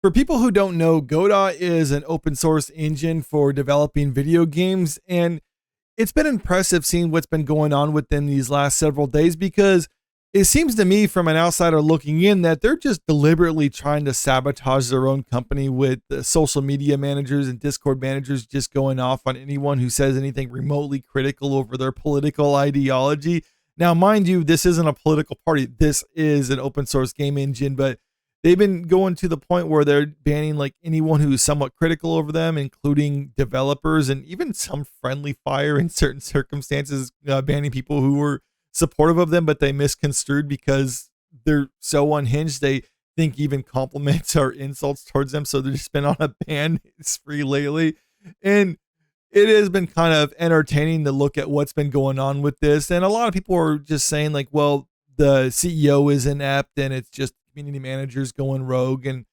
For people who don't know, Godot is an open source engine for developing video games. And it's been impressive seeing what's been going on with them these last several days because it seems to me from an outsider looking in that they're just deliberately trying to sabotage their own company with the social media managers and Discord managers just going off on anyone who says anything remotely critical over their political ideology. Now, mind you, this isn't a political party. This is an open source game engine, but they've been going to the point where they're banning like anyone who's somewhat critical over them, including developers and even some friendly fire in certain circumstances, banning people who were supportive of them, but they misconstrued because they're so unhinged. They think even compliments are insults towards them. So they've just been on a ban spree lately. And it has been kind of entertaining to look at what's been going on with this. And a lot of people are just saying like, well, the CEO is inept and it's just community managers going rogue. And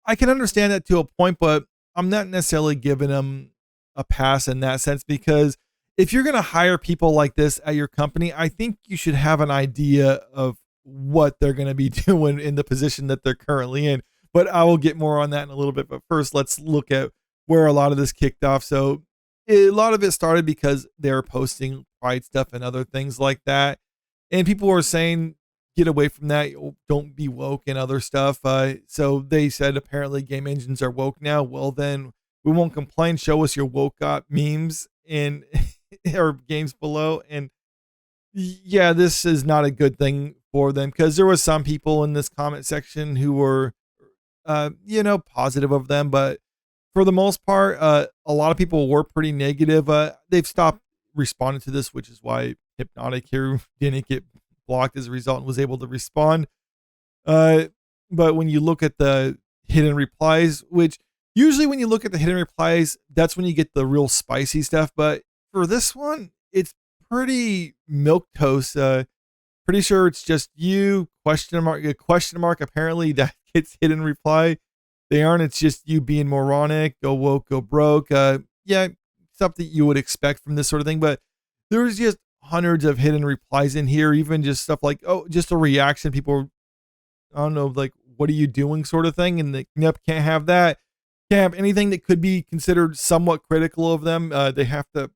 I can understand that to a point, but I'm not necessarily giving them a pass in that sense because if you're going to hire people like this at your company, I think you should have an idea of what they're going to be doing in the position that they're currently in. But I will get more on that in a little bit. But first, let's look at where a lot of this kicked off. So a lot of it started because they were posting pride stuff and other things like that. And people were saying, get away from that. Don't be woke and other stuff. So they said apparently game engines are woke now. Well, then we won't complain. Show us your Wokot memes in or games below. And yeah, this is not a good thing for them because there was some people in this comment section who were, positive of them. But for the most part, a lot of people were pretty negative. They've stopped responding to this, which is why Hypnotic here didn't get blocked as a result and was able to respond. But when you look at the hidden replies, which usually when you look at the hidden replies, that's when you get the real spicy stuff. But for this one, it's pretty milquetoast. Pretty sure it's just you, question mark. Apparently that gets hidden reply. They aren't. It's just you being moronic, go woke, go broke. Yeah, stuff that you would expect from this sort of thing. But there's just hundreds of hidden replies in here, even just stuff like, oh, just a reaction. People, I don't know, like, what are you doing sort of thing. And they, nope, can't have that. Can't have anything that could be considered somewhat critical of them. They have to,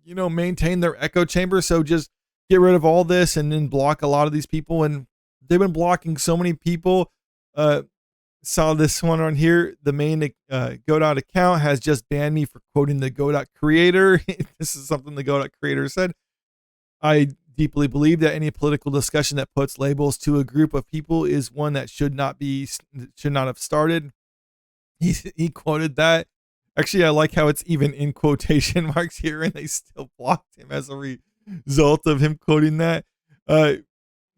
maintain their echo chamber. So just get rid of all this and then block a lot of these people. And they've been blocking so many people. Saw this one on here. The main Godot account has just banned me for quoting the Godot creator. This is something the Godot creator said. I deeply believe that any political discussion that puts labels to a group of people is one that should not have started. He quoted that. Actually, I like how it's even in quotation marks here, and they still blocked him as a result of him quoting that.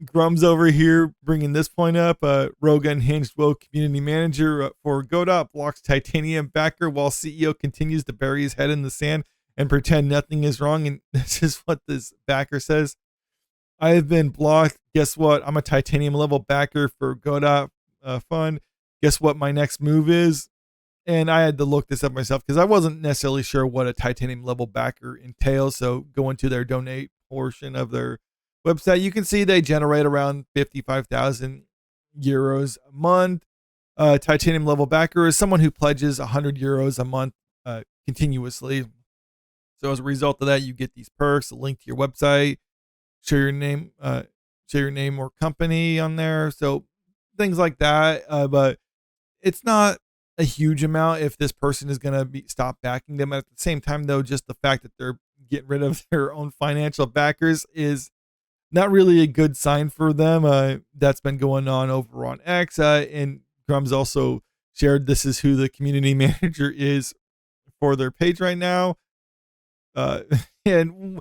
Grum's over here bringing this point up. Rogue Unhinged Woke community manager for Godot blocks Titanium backer while CEO continues to bury his head in the sand and pretend nothing is wrong. And this is what this backer says. I have been blocked. Guess what? I'm a Titanium level backer for Godot Fund. Guess what my next move is? And I had to look this up myself because I wasn't necessarily sure what a Titanium level backer entails. So going to their donate portion of their website, you can see they generate around 55,000 euros a month. Titanium level backer is someone who pledges 100 euros a month continuously. So as a result of that, you get these perks, a link to your website, share your name or company on there. So things like that. But it's not a huge amount if this person is going to stop backing them. At the same time, though, just the fact that they're getting rid of their own financial backers is not really a good sign for them. That's been going on over on X. And Grum's also shared this is who the community manager is for their page right now. And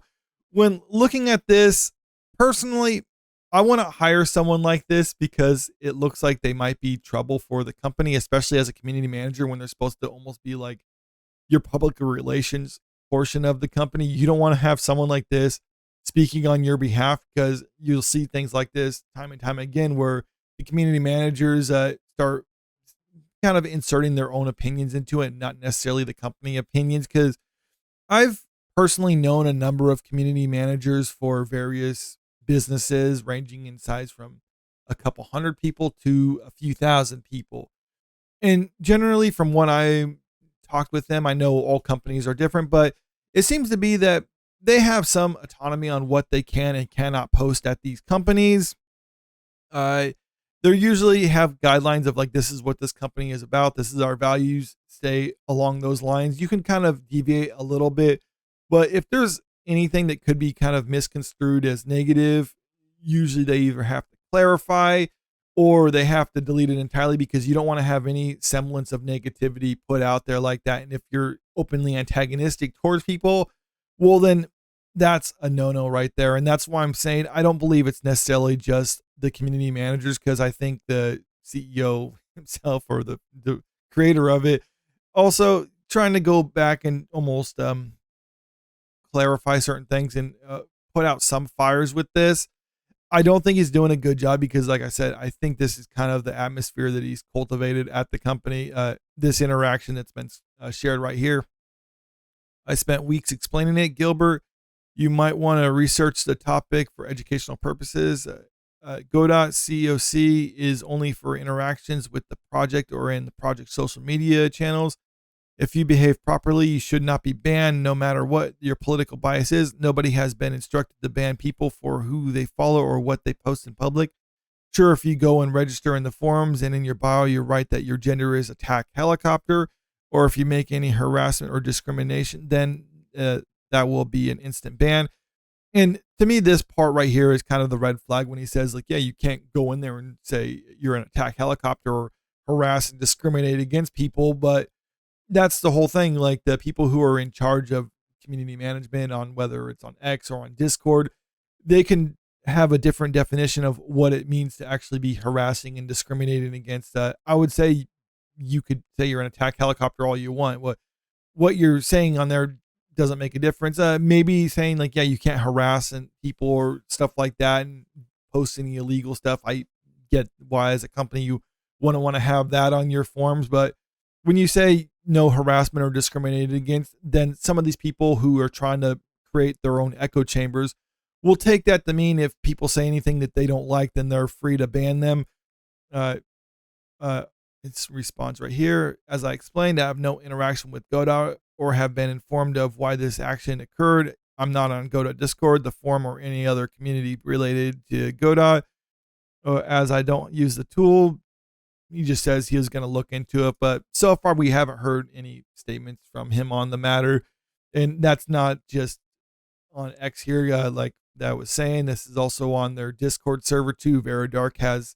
when looking at this, personally, I want to hire someone like this because it looks like they might be trouble for the company, especially as a community manager when they're supposed to almost be like your public relations portion of the company. You don't want to have someone like this speaking on your behalf because you'll see things like this time and time again where the community managers start kind of inserting their own opinions into it, not necessarily the company opinions. Because I've personally known a number of community managers for various businesses ranging in size from a couple hundred people to a few thousand people. And generally, from what I talked with them, I know all companies are different, but it seems to be that they have some autonomy on what they can and cannot post at these companies. Uh, they usually have guidelines of like, this is what this company is about. This is our values. Stay along those lines. You can kind of deviate a little bit, but if there's anything that could be kind of misconstrued as negative, usually they either have to clarify or they have to delete it entirely because you don't want to have any semblance of negativity put out there like that. And if you're openly antagonistic towards people, well, then that's a no-no right there. And that's why I'm saying I don't believe it's necessarily just the community managers, because I think the CEO himself or the creator of it also trying to go back and almost clarify certain things and put out some fires with this. I don't think he's doing a good job because, like I said, I think this is kind of the atmosphere that he's cultivated at the company. This interaction that's been shared right here, I spent weeks explaining it. Gilbert, you might want to research the topic for educational purposes. Godot COC is only for interactions with the project or in the project social media channels. If you behave properly, you should not be banned no matter what your political bias is. Nobody has been instructed to ban people for who they follow or what they post in public. Sure, if you go and register in the forums and in your bio, you write that your gender is attack helicopter, or if you make any harassment or discrimination, then that will be an instant ban. And to me, this part right here is kind of the red flag when he says, like, yeah, you can't go in there and say you're an attack helicopter or harass and discriminate against people. But that's the whole thing. Like the people who are in charge of community management on whether it's on X or on Discord, they can have a different definition of what it means to actually be harassing and discriminating against. I would say you could say you're an attack helicopter all you want. What you're saying on there doesn't make a difference. Maybe saying like, yeah, you can't harass and people or stuff like that and post any illegal stuff. I get why as a company you wouldn't want to have that on your forms, but when you say no harassment or discriminated against, then some of these people who are trying to create their own echo chambers will take that to mean if people say anything that they don't like, then they're free to ban them. Uh, its response right here. As I explained, I have no interaction with Godot or have been informed of why this action occurred. I'm not on Godot Discord, the forum, or any other community related to Godot, as I don't use the tool. He just says he is going to look into it, but so far we haven't heard any statements from him on the matter. And that's not just on X here, like that was saying. This is also on their Discord server too. Veridark has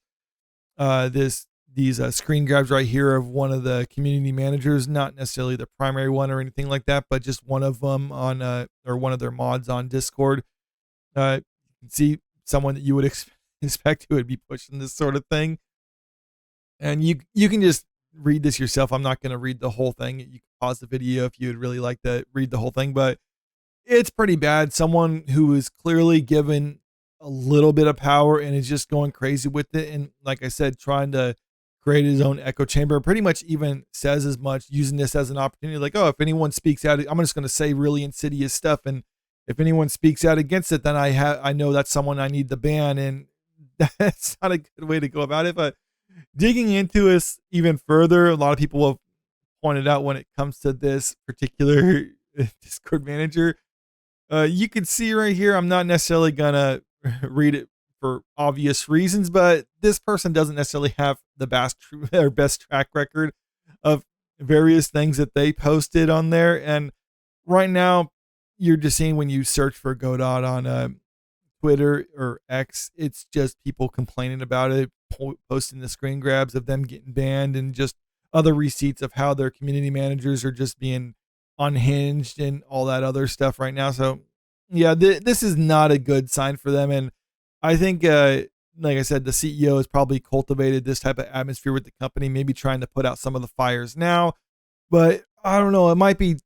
these screen grabs right here of one of the community managers, not necessarily the primary one or anything like that, but just one of them on or one of their mods on Discord. You can see someone that you would expect who would be pushing this sort of thing. And you can just read this yourself. I'm not going to read the whole thing. You can pause the video if you would really like to read the whole thing, but it's pretty bad. Someone who is clearly given a little bit of power and is just going crazy with it. And like I said, trying to create his own echo chamber, pretty much even says as much, using this as an opportunity. Like, oh, if anyone speaks out, I'm just going to say really insidious stuff. And if anyone speaks out against it, then I know that's someone I need to ban. And that's not a good way to go about it. But digging into this even further, a lot of people have pointed out when it comes to this particular Discord manager, you can see right here, I'm not necessarily gonna read it for obvious reasons, but this person doesn't necessarily have the best track record of various things that they posted on there. And right now, you're just seeing when you search for Godot on Twitter or X, it's just people complaining about it, posting the screen grabs of them getting banned and just other receipts of how their community managers are just being unhinged and all that other stuff right now. So yeah, this is not a good sign for them. And I think, like I said, the CEO has probably cultivated this type of atmosphere with the company, maybe trying to put out some of the fires now, but I don't know. It might be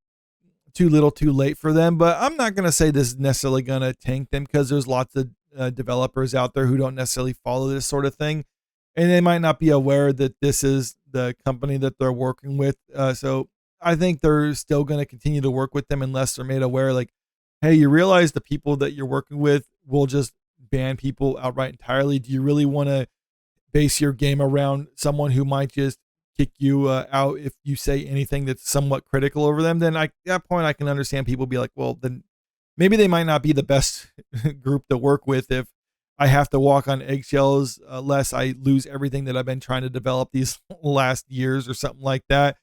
too little too late for them, but I'm not going to say this is necessarily going to tank them because there's lots of developers out there who don't necessarily follow this sort of thing. And they might not be aware that this is the company that they're working with. So I think they're still going to continue to work with them unless they're made aware, like, hey, you realize the people that you're working with will just ban people outright entirely. Do you really want to base your game around someone who might just kick you out if you say anything that's somewhat critical over them, then at that point I can understand people be like, well, then maybe they might not be the best group to work with if I have to walk on eggshells, lest I lose everything that I've been trying to develop these last years or something like that.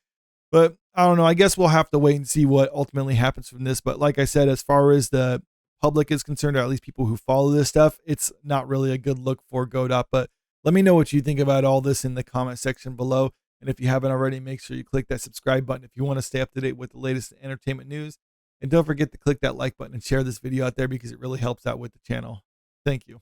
But I don't know. I guess we'll have to wait and see what ultimately happens from this. But like I said, as far as the public is concerned, or at least people who follow this stuff, it's not really a good look for Godot. But let me know what you think about all this in the comment section below. And if you haven't already, make sure you click that subscribe button if you want to stay up to date with the latest entertainment news. And don't forget to click that like button and share this video out there because it really helps out with the channel. Thank you.